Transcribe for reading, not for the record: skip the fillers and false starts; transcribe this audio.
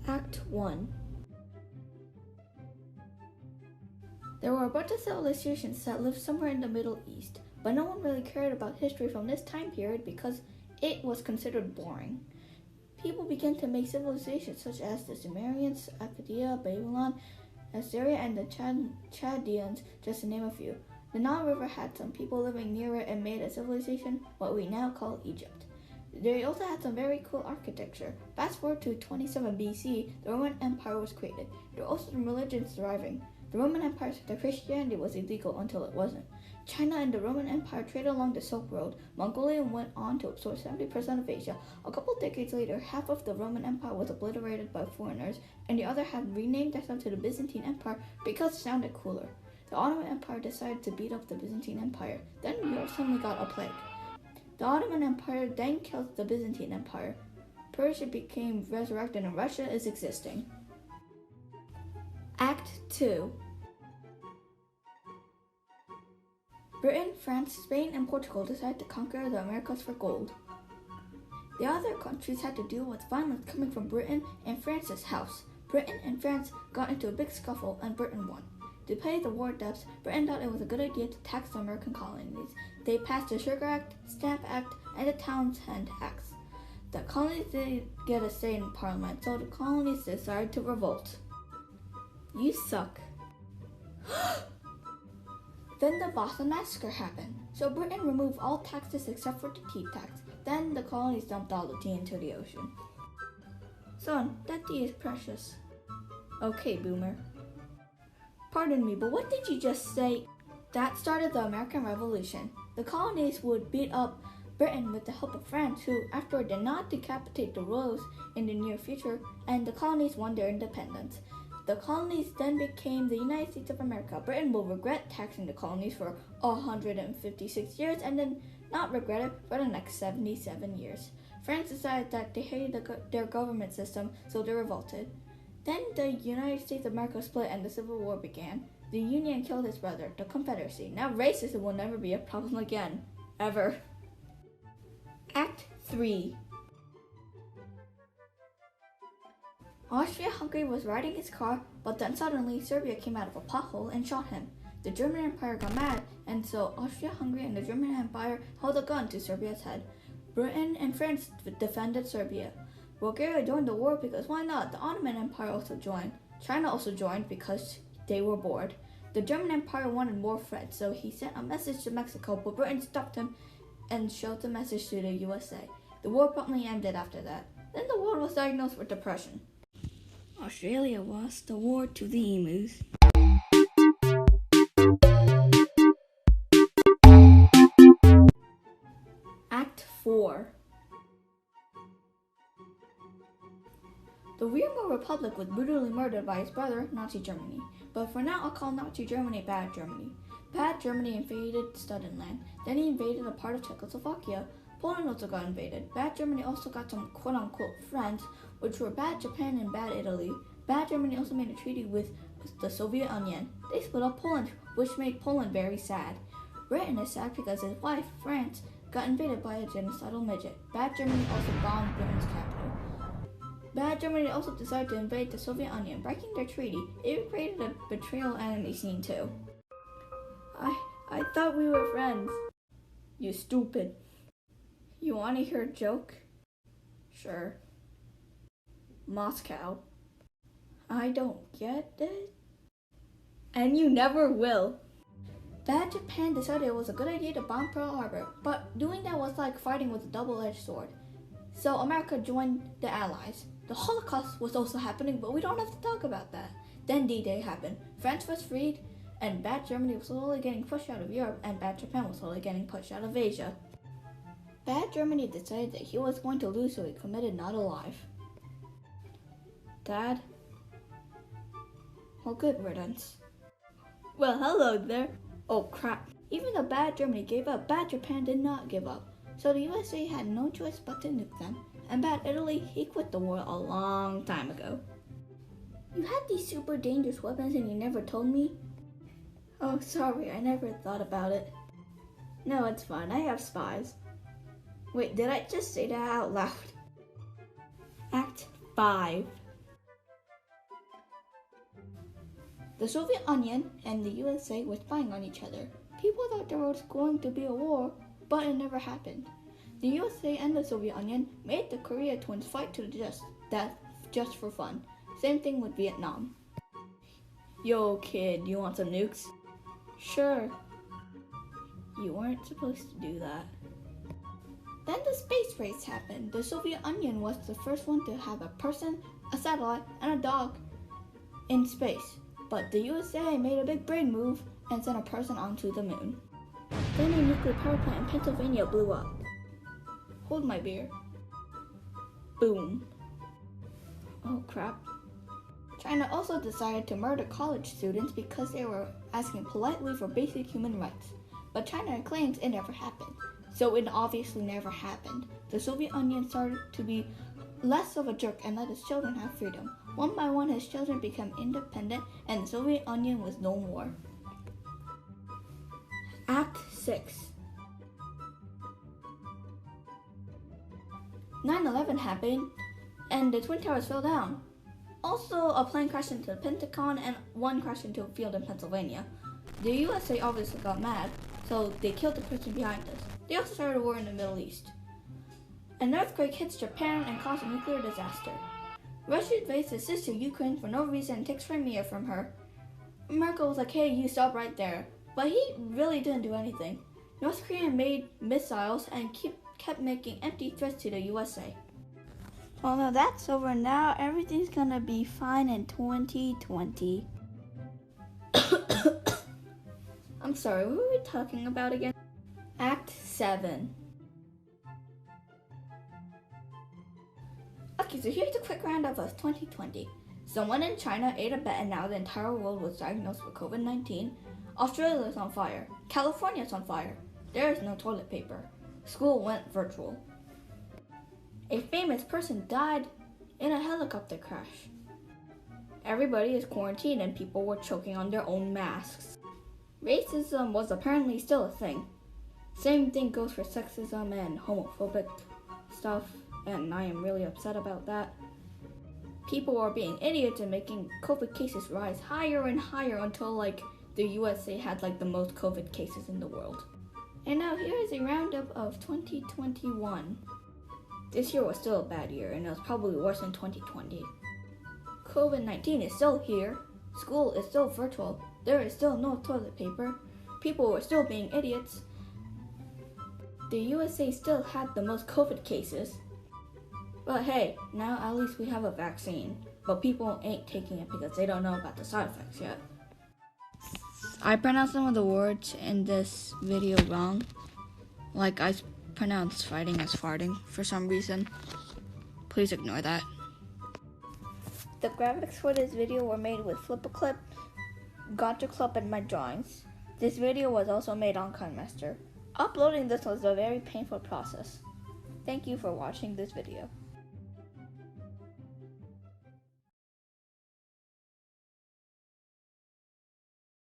Act 1. There were a bunch of civilizations that lived somewhere in the Middle East, but no one really cared about history from this time period because it was considered boring. People began to make civilizations such as the Sumerians, Akkadian, Babylon, Assyria, and the Chaldeans, just to name a few. The Nile River had some people living near it and made a civilization what we now call Egypt. They also had some very cool architecture. Fast forward to 27 BC, the Roman Empire was created. There were also some religions thriving. The Roman Empire said that Christianity was illegal until it wasn't. China and the Roman Empire traded along the Silk Road. Mongolia went on to absorb 70% of Asia. A couple decades later, half of the Roman Empire was obliterated by foreigners, and the other half renamed themselves to the Byzantine Empire because it sounded cooler. The Ottoman Empire decided to beat up the Byzantine Empire. Then Europe suddenly got a plague. The Ottoman Empire then killed the Byzantine Empire. Persia became resurrected and Russia is existing. Act 2. Britain, France, Spain, and Portugal decided to conquer the Americas for gold. The other countries had to deal with violence coming from Britain and France's house. Britain and France got into a big scuffle and Britain won. To pay the war debts, Britain thought it was a good idea to tax the American colonies. They passed the Sugar Act, Stamp Act, and the Townshend Acts. The colonies didn't get a say in Parliament, so the colonies decided to revolt. You suck. Then the Boston Massacre happened, so Britain removed all taxes except for the tea tax. Then the colonies dumped all the tea into the ocean. Son, that tea is precious. Okay, boomer. Pardon me, but what did you just say? That started the American Revolution. The colonies would beat up Britain with the help of France, who afterward did not decapitate the royals in the near future, and the colonies won their independence. The colonies then became the United States of America. Britain will regret taxing the colonies for 156 years and then not regret it for the next 77 years. France decided that they hated their government system, so they revolted. Then the United States of America split and the Civil War began. The Union killed its brother, the Confederacy. Now racism will never be a problem again. Ever. Act 3. Austria-Hungary was riding his car, but then suddenly Serbia came out of a pothole and shot him. The German Empire got mad, and so Austria-Hungary and the German Empire held a gun to Serbia's head. Britain and France defended Serbia. Bulgaria joined the war because why not? The Ottoman Empire also joined. China also joined because they were bored. The German Empire wanted more friends, so he sent a message to Mexico, but Britain stopped him and showed the message to the USA. The war promptly ended after that. Then the world was diagnosed with depression. Australia lost the war to the emus. Act 4. The Weimar Republic was brutally murdered by his brother, Nazi Germany. But for now, I'll call Nazi Germany Bad Germany. Bad Germany invaded Sudetenland. Then he invaded a part of Czechoslovakia. Poland also got invaded. Bad Germany also got some quote-unquote friends, which were Bad Japan and Bad Italy. Bad Germany also made a treaty with the Soviet Union. They split up Poland, which made Poland very sad. Britain is sad because his wife, France, got invaded by a genocidal midget. Bad Germany also bombed Britain's capital. Bad Germany also decided to invade the Soviet Union, breaking their treaty. It created a betrayal enemy scene too. I thought we were friends. You stupid. You want to hear a joke? Sure. Moscow. I don't get it. And you never will. Bad Japan decided it was a good idea to bomb Pearl Harbor, but doing that was like fighting with a double-edged sword. So America joined the Allies. The Holocaust was also happening, but we don't have to talk about that. Then D-Day happened. France was freed, and Bad Germany was slowly getting pushed out of Europe, and Bad Japan was slowly getting pushed out of Asia. Bad Germany decided that he was going to lose, so he committed not alive. Dad? Well, good riddance. Well, hello there. Oh crap. Even though Bad Germany gave up, Bad Japan did not give up. So the USA had no choice but to nuke them. And Bad Italy, he quit the war a long time ago. You had these super dangerous weapons and you never told me? Oh, sorry, I never thought about it. No, it's fine, I have spies. Wait, did I just say that out loud? Act 5. The Soviet Union and the USA were spying on each other. People thought there was going to be a war, but it never happened. The USA and the Soviet Union made the Korea twins fight to the death just for fun. Same thing with Vietnam. Yo kid, you want some nukes? Sure. You weren't supposed to do that. Then the space race happened. The Soviet Union was the first one to have a person, a satellite, and a dog in space. But the USA made a big brain move and sent a person onto the moon. Then a nuclear power plant in Pennsylvania blew up. Hold my beer. Boom. Oh crap. China also decided to murder college students because they were asking politely for basic human rights. But China claims it never happened. So it obviously never happened. The Soviet Union started to be less of a jerk and let its children have freedom. One by one, his children became independent and the Soviet Union was no more. Act 6. 9/11 happened and the Twin Towers fell down. Also, a plane crashed into the Pentagon and one crashed into a field in Pennsylvania. The USA obviously got mad, so they killed the person behind us. They also started a war in the Middle East. An earthquake hits Japan and caused a nuclear disaster. Russia invades its sister Ukraine for no reason and takes Crimea from her. America was like, hey, you stop right there. But he really didn't do anything. North Korea made missiles and kept making empty threats to the USA. Well, now that's over now. Everything's gonna be fine in 2020. I'm sorry, what were we talking about again? Act 7. Okay, so here's a quick roundup of 2020. Someone in China ate a bat and now the entire world was diagnosed with COVID-19. Australia is on fire. California is on fire. There is no toilet paper. School went virtual. A famous person died in a helicopter crash. Everybody is quarantined and people were choking on their own masks. Racism was apparently still a thing. Same thing goes for sexism and homophobic stuff, and I am really upset about that. People are being idiots and making COVID cases rise higher and higher until the USA had the most COVID cases in the world. And now here is a roundup of 2021. This year was still a bad year and it was probably worse than 2020. COVID-19 is still here. School is still virtual. There is still no toilet paper. People were still being idiots. The USA still had the most COVID cases. But hey, now at least we have a vaccine. But people ain't taking it because they don't know about the side effects yet. I pronounced some of the words in this video wrong. I pronounced fighting as farting for some reason. Please ignore that. The graphics for this video were made with FlipaClip, GotchaClub, and my drawings. This video was also made on KineMaster. Uploading this was a very painful process. Thank you for watching this video.